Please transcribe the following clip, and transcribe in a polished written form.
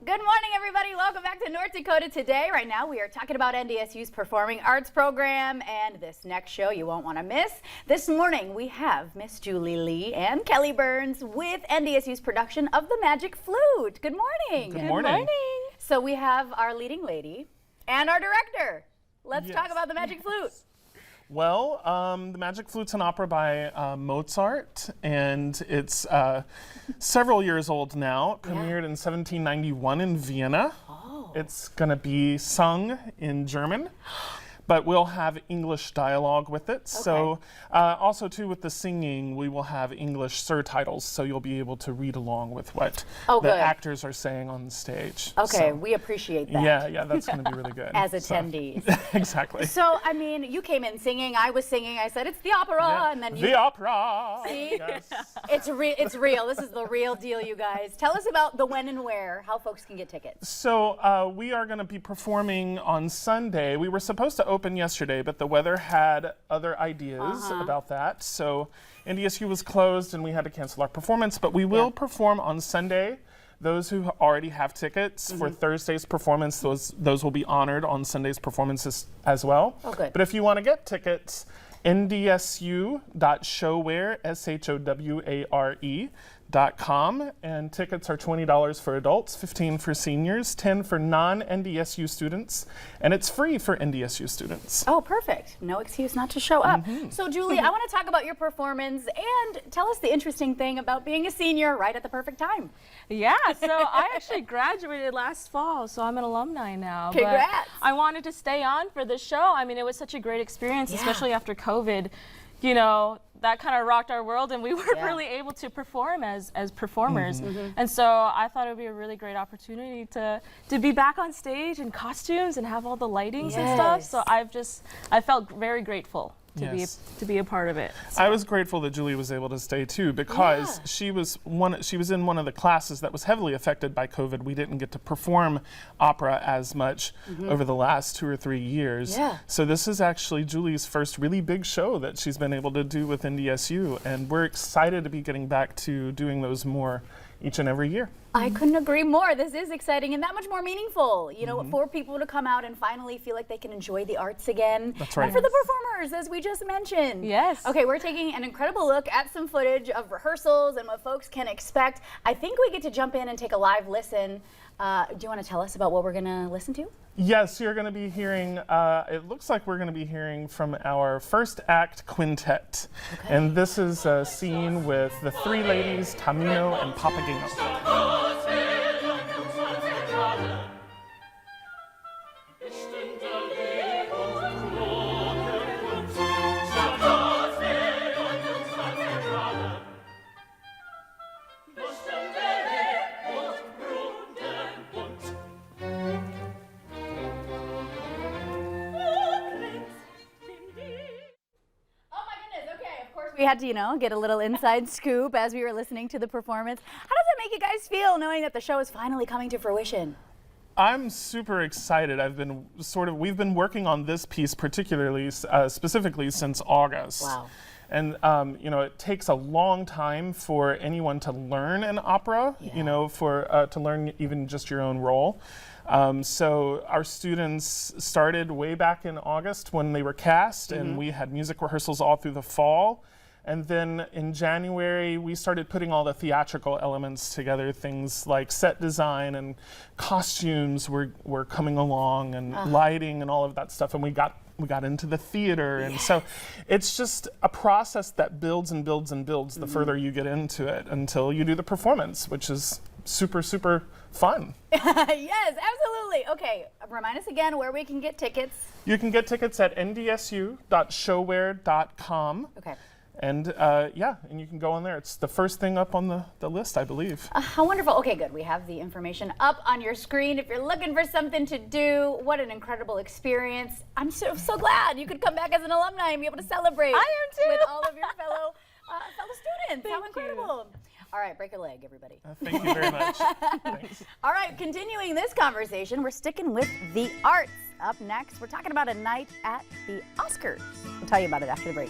Good morning, everybody. Welcome back to North Dakota Today. Right now, we are talking about NDSU's Performing Arts program, and this next show you won't want to miss. This morning, we have Miss Julie Lee and Kelly Burns with NDSU's production of The Magic Flute. Good morning. Good morning. So we have our leading lady and our director. Let's talk about The Magic Flute. Well, The Magic Flute's an opera by Mozart, and it's several years old now. It premiered in 1791 in Vienna. Oh. It's going to be sung in German, but we'll have English dialogue with it. Okay. So also, too, with the singing, we will have English surtitles, so you'll be able to read along with what the actors are saying on the stage. Okay, so, we appreciate that. Yeah, that's going to be really good. As attendees. So, exactly. So, I mean, you came in singing, I was singing, I said, it's the opera, and then you... The opera! See? Yes. It's real. This is the real deal, you guys. Tell us about the when and where, how folks can get tickets. So, we are going to be performing on Sunday. We were supposed to open yesterday, but the weather had other ideas about that. So NDSU was closed and we had to cancel our performance, but we will perform on Sunday. Those who already have tickets for Thursday's performance, those will be honored on Sunday's performances as well. Oh, good. But if you want to get tickets, ndsu.showware.com, and tickets are $20 for adults, $15 for seniors, $10 for non-NDSU students, and it's free for NDSU students. Oh, perfect. No excuse not to show up. So, Julie, I want to talk about your performance and tell us the interesting thing about being a senior right at the perfect time. Yeah, so I actually graduated last fall, so I'm an alumni now. Congrats. But I wanted to stay on for the show. I mean, it was such a great experience, especially after COVID. You know, that kind of rocked our world, and we weren't really able to perform as performers. And so I thought it would be a really great opportunity to be back on stage in costumes and have all the lightings and stuff. So I felt very grateful to be a part of it. So. I was grateful that Julie was able to stay too, because she was in one of the classes that was heavily affected by COVID. We didn't get to perform opera as much over the last 2 or 3 years. So this is actually Julie's first really big show that she's been able to do with NDSU, and we're excited to be getting back to doing those more each and every year. I couldn't agree more. This is exciting and that much more meaningful, you know, for people to come out and finally feel like they can enjoy the arts again. That's right. And for the performers, as we just mentioned. Yes. Okay, we're taking an incredible look at some footage of rehearsals and what folks can expect. I think we get to jump in and take a live listen. Do you want to tell us about what we're going to listen to? Yes, you're going to be hearing, it looks like we're going to be hearing from our first act quintet. Okay. And this is a scene with the three ladies, Tamino and Papageno. We had to, you know, get a little inside scoop as we were listening to the performance. How does it make you guys feel knowing that the show is finally coming to fruition? I'm super excited. We've been working on this piece particularly, specifically since August. Wow. And, you know, it takes a long time for anyone to learn an opera, you know, to learn even just your own role. So our students started way back in August when they were cast, and we had music rehearsals all through the fall. And then in January, we started putting all the theatrical elements together, things like set design and costumes were coming along, and lighting and all of that stuff. And we got into the theater. And so it's just a process that builds and builds and builds the further you get into it until you do the performance, which is super, super fun. Yes, absolutely. Okay, remind us again where we can get tickets. You can get tickets at ndsu.showware.com. Okay. And and you can go on there. It's the first thing up on the list, I believe. How wonderful. Okay, good. We have the information up on your screen. If you're looking for something to do, what an incredible experience. I'm so glad you could come back as an alumni and be able to celebrate. I am too. With all of your fellow students. How incredible. All right, break a leg, everybody. Thank you very much. Thanks. All right, continuing this conversation, we're sticking with the arts. Up next, we're talking about a night at the Oscars. We'll tell you about it after the break.